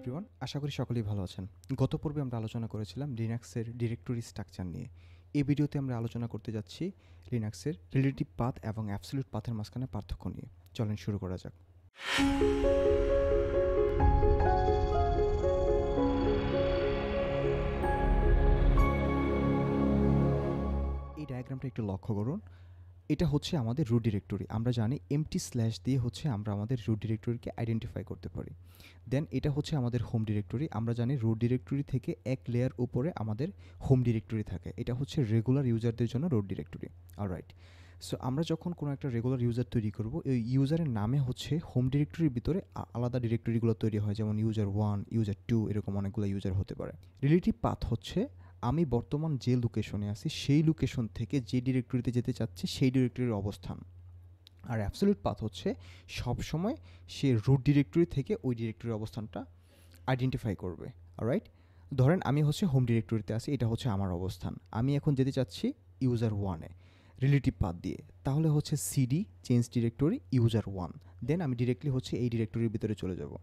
Everyone, আশা করি সকলেই ভালো আছেন। গত পর্বে আমরা আলোচনা করেছিলাম লিনাক্সের ডিরেক্টরি স্ট্রাকচার নিয়ে। এই ভিডিওতে আমরা আলোচনা করতে যাচ্ছি লিনাক্সের রিলেটিভ পাথ এবং অ্যাবসলিউট পাথের মাঝখানে পার্থক্য নিয়ে। চলেন শুরু করা যাক। এই ডায়াগ্রামটা একটু লক্ষ্য করুন। এটা হচ্ছে আমাদের রুট ডিরেক্টরি। আমরা জানি এমটি স্ল্যাশ দিয়ে হচ্ছে আমরা আমাদের রুট ডিরেক্টরিকে আইডেন্টিফাই করতে পারি। দেন এটা হচ্ছে আমাদের হোম ডিরেক্টরি। আমরা জানি রুট ডিরেক্টরি থেকে এক লেয়ার উপরে আমাদের হোম ডিরেক্টরি থাকে। এটা হচ্ছে রেগুলার ইউজারদের জন্য রুট ডিরেক্টরি। অলরাইট, সো আমরা যখন কোনো একটা রেগুলার ইউজার তৈরি করব, এই ইউজারের নামে হচ্ছে হোম ডিরেক্টরির ভিতরে আলাদা ডিরেক্টরিগুলো তৈরি হয়, যেমন ইউজার 1, ইউজার 2, এরকম অনেকগুলো ইউজার হতে পারে। রিলেটিভ পাথ হচ্ছে আমি বর্তমান যে লোকেশনে আছি সেই লোকেশন থেকে যে ডিরেক্টরিতে যেতে চাচ্ছি সেই ডিরেক্টরির অবস্থান। আর অ্যাবসলিউট পাথ হচ্ছে সবসময় সে রুট ডিরেক্টরি থেকে ওই ডিরেক্টরির অবস্থানটা আইডেন্টিফাই করবে। অলরাইট, ধরেন আমি হচ্ছে হোম ডিরেক্টরিতে আছি, এটা হচ্ছে আমার অবস্থান। আমি এখন যেতে চাচ্ছি ইউজার 1-এ রিলেটিভ পাথ দিয়ে, তাহলে হচ্ছে সিডি চেঞ্জ ডিরেক্টরি ইউজার 1, দেন আমি ডিরেক্টলি হচ্ছে এই ডিরেক্টরির ভিতরে চলে যাব।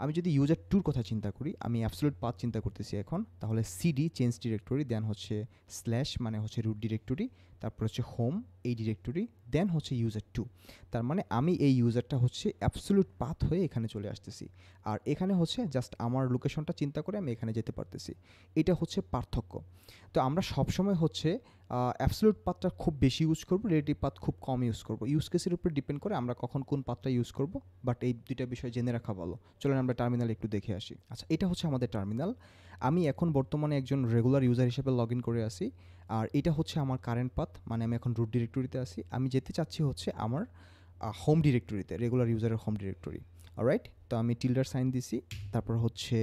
আমি যদি ইউজার 2-র কথা চিন্তা করি, আমি অ্যাবসলিউট পাথ চিন্তা করতেছি এখন, তাহলে সিডি চেঞ্জ ডিরেক্টরি, দেন হচ্ছে স্ল্যাশ মানে হচ্ছে রুট ডিরেক্টরি, তারপর হচ্ছে হোম এই ডিরেক্টরি, দেন হচ্ছে ইউজার 2। তার মানে আমি এই ইউজারটা হচ্ছে অ্যাবসলিউট পাথ হয়ে এখানে চলে আসতেছি, আর এখানে হচ্ছে জাস্ট আমার লোকেশনটা চিন্তা করে আমি এখানে যেতে পারতেছি। এটা হচ্ছে পার্থক্য। তো আমরা সবসময় হচ্ছে অ্যাবসলিউট পাথটা খুব বেশি ইউজ করব, রিলেটিভ পাথ খুব কম ইউজ করব। ইউজ কেসের উপর ডিপেন্ড করে আমরা কখন কোন পাথটা ইউজ করব, বাট এই দুইটা বিষয় জেনে রাখা ভালো। চলেন আমরা টার্মিনাল একটু দেখে আসি। আচ্ছা, এটা হচ্ছে আমাদের টার্মিনাল। আমি এখন বর্তমানে একজন রেগুলার ইউজার হিসেবে লগ ইন করে আসি, আর এটা হচ্ছে আমার কারেন্ট পাথ, মানে আমি এখন রুট ডিরেক্টরিতে আছি। আমি যেতে চাচ্ছি হচ্ছে আমার হোম ডিরেক্টরিতে, রেগুলার ইউজারের হোম ডিরেক্টরি। অলরাইট, তো আমি টিল্ডার সাইন দিছি, তারপর হচ্ছে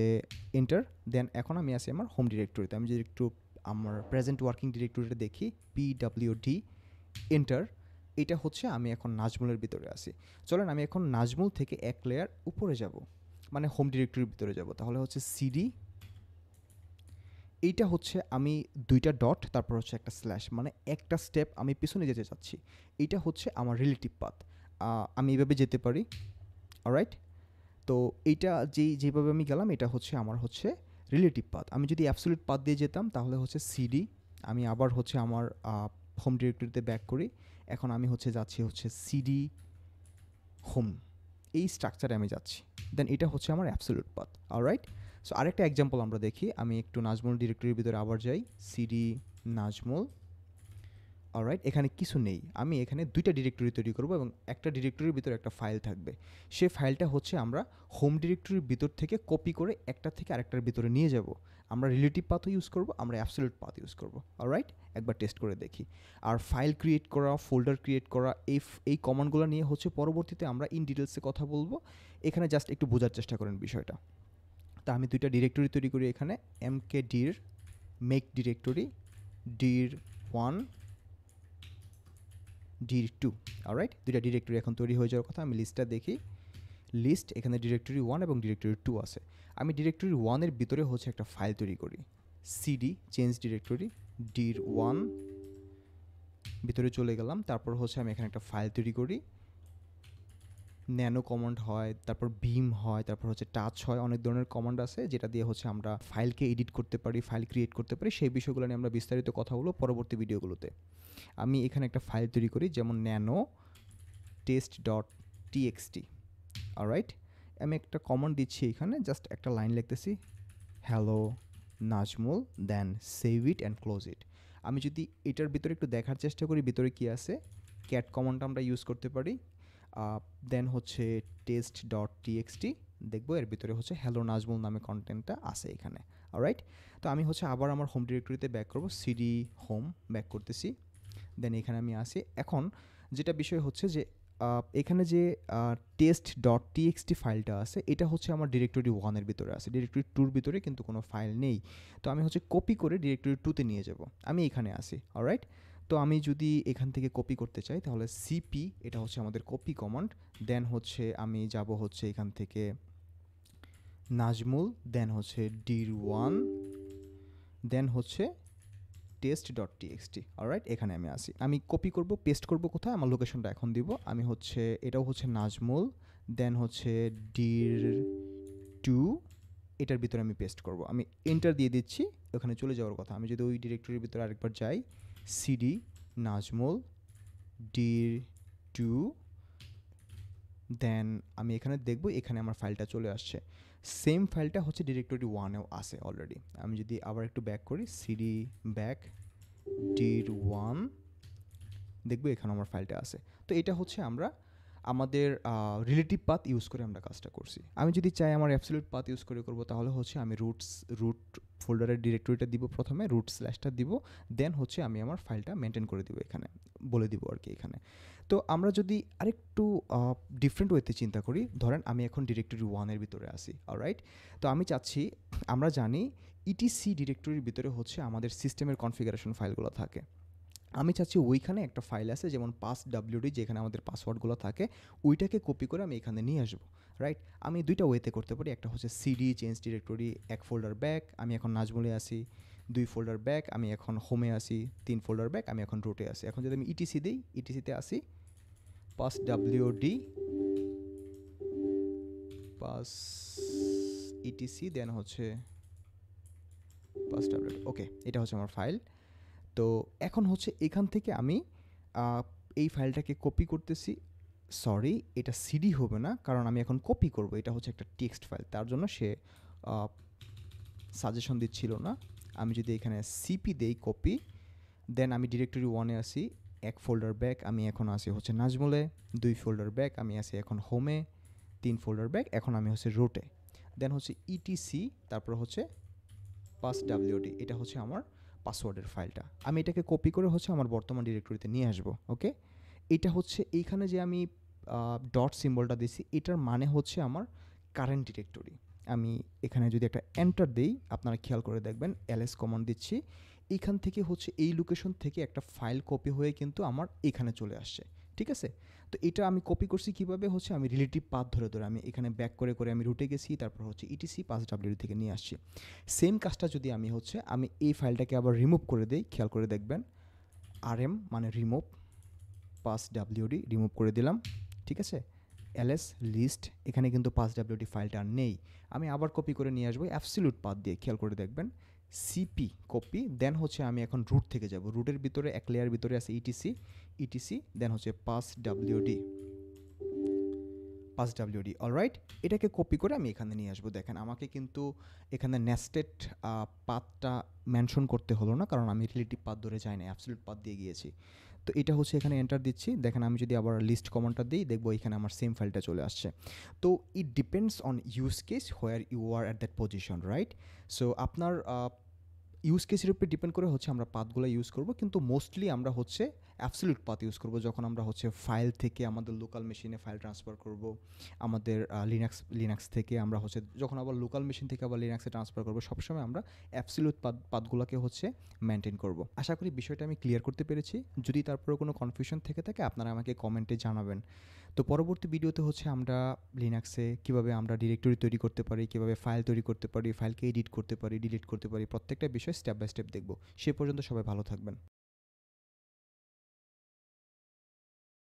এন্টার, দেন এখন আমি আছি আমার হোম ডিরেক্টরিতে। আমি যদি একটু আমার প্রেজেন্ট ওয়ার্কিং ডিরেক্টরিটা দেখি, পিডব্লিউডি এন্টার, এটা হচ্ছে আমি এখন নাজমুলের ভিতরে আছি। চলেন আমি এখন নাজমুল থেকে এক লেয়ার উপরে যাব, মানে হোম ডিরেক্টরির ভিতরে যাব। তাহলে হচ্ছে সিডি, এইটা হচ্ছে আমি দুইটা ডট তারপর হচ্ছে একটা স্ল্যাশ, মানে একটা স্টেপ আমি পিছনে যেতে চাচ্ছি। এইটা হচ্ছে আমার রিলেটিভ পাথ। আমি এইভাবে যেতে পারি। অলরাইট, তো এইটা যেভাবে আমি গেলাম এটা হচ্ছে আমার হচ্ছে রিলেটিভ পাথ। আমি যদি অ্যাবসলিউট পাথ দিয়ে যেতাম তাহলে হচ্ছে সিডি, আমি আবার হচ্ছে আমার হোম ডিরেক্টরিতে ব্যাক করি। এখন আমি হচ্ছে যাচ্ছি হচ্ছে সিডি হোম, এই স্ট্রাকচারে আমি যাচ্ছি। দেন এটা হচ্ছে আমার অ্যাবসলিউট পাথ। অলরাইট, সো আরেকটা এক্সাম্পল আমরা দেখি। আমি একটু নাজমুল ডিরেক্টরির ভিতরে আবার যাই, সিডি নাজমুল। অলরাইট, এখানে কিছু নেই। আমি এখানে দুইটা ডিরেক্টরি তৈরি করব এবং একটা ডিরেক্টরির ভিতরে একটা ফাইল থাকবে। সেই ফাইলটা হচ্ছে আমরা হোম ডিরেক্টরির ভিতর থেকে কপি করে একটা থেকে আরেকটার ভিতরে নিয়ে যাব। আমরা রিলেটিভ পাথও ইউজ করব, আমরা অ্যাবসলিউট পাথ ইউজ করব। অলরাইট, একবার টেস্ট করে দেখি। আর ফাইল ক্রিয়েট করা, ফোল্ডার ক্রিয়েট করা, এই কমান্ডগুলো নিয়ে হচ্ছে পরবর্তীতে আমরা ইন ডিটেলসে কথা বলবো। এখানে জাস্ট একটু বোঝার চেষ্টা করেন বিষয়টা। তা আমি দুইটা ডিরেক্টরি তৈরি করি এখানে, এমকে ডির মেক ডিরেক্টরি, ডির 1, ডির 2। অলরাইট, দুইটা ডিরেক্টরি এখন তৈরি হয়ে যাওয়ার কথা। আমি লিস্টটা দেখি, লিস্ট এখানে ডিরেক্টরি 1 এবং ডিরেক্টরি 2 আছে। আমি ডিরেক্টরি 1-এর ভিতরে হচ্ছে একটা ফাইল তৈরি করি, সিডি চেঞ্জ ডিরেক্টরি, ডির 1 ভিতরে চলে গেলাম। তারপর হচ্ছে আমি এখানে একটা ফাইল তৈরি করি, ন্যানো কমান্ড হয়, তারপর বিম হয়, তারপর হচ্ছে টাচ হয়, অনেক ধরনের কমান্ড আছে যেটা দিয়ে হচ্ছে আমরা ফাইলকে এডিট করতে পারি, ফাইল ক্রিয়েট করতে পারি। সেই বিষয়গুলো নিয়ে আমরা বিস্তারিত কথা বলবো পরবর্তী ভিডিওগুলোতে। আমি এখানে একটা ফাইল তৈরি করি, যেমন nano test dot TXT. Alright, আমি একটা কমান্ড দিচ্ছি এখানে, জাস্ট একটা লাইন লিখতেছি, hello Nazmul, then save it and close it. আমি যদি এটার ভিতরে একটু দেখার চেষ্টা করি ভিতরে কী আছে, ক্যাট কমান্ডটা আমরা ইউজ করতে পারি। দেন হচ্ছে টেস্ট ডট টিএক্সটি, দেখবো এর ভিতরে হচ্ছে হ্যালো নাজমুল নামে কন্টেন্টটা আছে এখানে। অলরাইট, তো আমি হচ্ছে আবার আমার হোম ডিরেক্টরিতে ব্যাক করবো, সিডি হোম ব্যাক করতেছি। দেন এখানে আমি আসি। এখন যেটা বিষয় হচ্ছে যে এখানে যে টেস্ট ডট টিএক্সটি ফাইলটা আছে, এটা হচ্ছে আমার ডিরেক্টরি 1-এর ভিতরে আছে, ডিরেক্টরি 2-র ভিতরে কিন্তু কোনো ফাইল নেই। তো আমি হচ্ছে কপি করে ডিরেক্টরি 2-তে নিয়ে যাব। আমি এখানে আসি। অলরাইট, তো আমি যদি এখান থেকে কপি করতে চাই তাহলে সিপি, এটা হচ্ছে আমাদের কপি কমান্ড। দেন হচ্ছে আমি যাব হচ্ছে এখান থেকে নাজমুল, দেন হচ্ছে ডির 1, দেন হচ্ছে টেস্ট ডট টিএক্সটি। অলরাইট, এখানে আমি আসি। আমি কপি করব, পেস্ট করব কোথায়, আমার লোকেশনটা এখন দিব। আমি হচ্ছে এটাও হচ্ছে নাজমুল, দেন হচ্ছে ডির 2, এটার ভিতরে আমি পেস্ট করব। আমি এন্টার দিয়ে দিচ্ছি, ওখানে চলে যাওয়ার কথা। আমি যদি ওই ডিরেক্টরির ভিতরে আরেকবার যাই, সিডি নাজমুল dir2, দেন আমি এখানে দেখব এখানে আমার ফাইলটা চলে আসছে। সেম ফাইলটা হচ্ছে ডিরেক্টরি 1-এও আছে অলরেডি। আমি যদি আবার একটু ব্যাক করি, সিডি ব্যাক dir1, দেখব এখানে আমার ফাইলটা আছে। তো এটা হচ্ছে আমরা আমাদের রিলেটিভ পাথ ইউজ করে আমরা কাজটা করছি। আমি যদি চাই আমার অ্যাবসলিউট পাথ ইউজ করে করব, তাহলে হচ্ছে আমি রুট ফোল্ডারের ডিরেক্টরিটা দিব, প্রথমে রুট স্ল্যাশটা দিব, দেন হচ্ছে আমি আমার ফাইলটা মেনটেন করে দিব, এখানে বলে দিব আর কি এখানে। তো আমরা যদি আরেকটু ডিফারেন্ট ওয়েতে চিন্তা করি, ধরেন আমি এখন ডিরেক্টরি 1-এর ভিতরে আসি, অলরাইট। তো আমি চাচ্ছি, আমরা জানি ইটিসি ডিরেক্টরির ভিতরে হচ্ছে আমাদের সিস্টেমের কনফিগারেশন ফাইলগুলো থাকে। আমি চাচ্ছি ওইখানে একটা ফাইল আছে যেমন passwd, যেখানে আমাদের পাসওয়ার্ডগুলো থাকে, ওইটাকে কপি করে আমি এখানে নিয়ে আসবো, রাইট। আমি দুইটা ওয়েতে করতে পারি। একটা হচ্ছে CD change directory, 1 folder back, আমি এখন নাজমুলে আসি, 2 ফোল্ডার ব্যাক, আমি এখন হোমে আসি, 3 ফোল্ডার ব্যাক, আমি এখন রুটে আসি। এখন যদি আমি ইটিসি দিই, ইটিসিতে আসি, passwd পাস ইটিসি, দেন হচ্ছে passwd, ওকে, এটা হচ্ছে আমার ফাইল। তো এখন হচ্ছে এখান থেকে আমি এই ফাইলটাকে কপি করতেছি। সরি, এটা সিডি হবে না, কারণ আমি এখন কপি করব, এটা হচ্ছে একটা টেক্সট ফাইল, তার জন্য সে সাজেশন দিচ্ছিল না। আমি যদি এখানে সিপি দেই কপি, দেন আমি ডিরেক্টরি 1-এ আসি, 1 ফোল্ডার ব্যাক, আমি এখন আসি হচ্ছে নাজমুলে, 2 ফোল্ডার ব্যাক, আমি আসি এখন হোমে, 3 ফোল্ডার ব্যাক, এখন আমি হচ্ছে রুটে, দেন হচ্ছে ইটিসি, তারপর হচ্ছে passwd, এটা হচ্ছে আমার পাসওয়ার্ডের ফাইলটা। আমি এটাকে কপি করে হচ্ছে আমার বর্তমান ডিরেক্টরিতে নিয়ে আসবো, ওকে। এটা হচ্ছে এইখানে যে আমি ডট সিম্বলটা দিছি, এটার মানে হচ্ছে আমার কারেন্ট ডিরেক্টরি। আমি এখানে যদি একটা এন্টার দেই, আপনারা খেয়াল করে দেখবেন, এলএস কমান্ড দিচ্ছি, এইখান থেকে হচ্ছে এই লোকেশন থেকে একটা ফাইল কপি হয়ে কিন্তু আমার এখানে চলে আসছে, ঠিক আছে। তো এটা আমি কপি করছি কিভাবে, হচ্ছে আমি রিলেটিভ পাথ ধরে ধরে আমি এখানে ব্যাক করে করে আমি রুটে গেছি, তারপর হচ্ছে ইটিসি passwd থেকে নিয়ে আসছি। সেম কাজটা যদি আমি হচ্ছে আমি এই ফাইলটাকে আবার রিমুভ করে দেই, খেয়াল করে দেখবেন, rm মানে রিমুভ, passwd রিমুভ করে দিলাম, ঠিক আছে। ls লিস্ট, এখানে কিন্তু passwd ফাইলটা আর নেই। আমি আবার কপি করে নিয়ে আসবো অ্যাবসলিউট পাথ দিয়ে, খেয়াল করে দেখবেন, সিপি কপি, দেন হচ্ছে আমি এখন রুট থেকে যাব, রুটের ভিতরে এক লেয়ার ভিতরে আছে ইটিসি, ইটিসি দেন হচ্ছে passwd, অলরাইট। এটাকে কপি করে আমি এখানে নিয়ে আসবো। দেখেন আমাকে কিন্তু এখানে নেস্টেড পাথটা মেনশন করতে হলো না, কারণ আমি রিলেটিভ পাথ ধরে যাই না, অ্যাবসলিউট পাথ দিয়ে গিয়েছি। তো এটা হচ্ছে এখানে এন্টার দিচ্ছি, দেখেন আমি যদি আবার লিস্ট কমান্ডটা দিই, দেখবো এখানে আমার সেম ফাইলটা চলে আসছে। তো it depends on use case where you are at that position, right. So আপনার ইউজ কেসের উপরে ডিপেন্ড করে হচ্ছে আমরা পাথগুলো ইউজ করব, কিন্তু মোস্টলি আমরা হচ্ছে অ্যাবসলিউট পাথ ইউজ করব যখন আমরা হচ্ছে ফাইল থেকে আমাদের লোকাল মেশিনে ফাইল ট্রান্সফার করব, আমাদের লিনাক্স থেকে আমরা হচ্ছে যখন আবার লোকাল মেশিন থেকে আবার লিনাক্সে ট্রান্সফার করব, সবসময় আমরা অ্যাবসলিউট পাথগুলোকে হচ্ছে মেনটেন করব। আশা করি বিষয়টা আমি ক্লিয়ার করতে পেরেছি। যদি তারপরে কোনো কনফিউশন থেকে থাকে, আপনারা আমাকে কমেন্টে জানাবেন। তো পরবর্তী ভিডিওতে হচ্ছে আমরা লিনাক্সে কীভাবে আমরা ডিরেক্টরি তৈরি করতে পারি, কীভাবে ফাইল তৈরি করতে পারি, ফাইলকে এডিট করতে পারি, ডিলিট করতে পারি, প্রত্যেকটা বিষয় স্টেপ বাই স্টেপ দেখব। সে পর্যন্ত সবাই ভালো থাকবেন।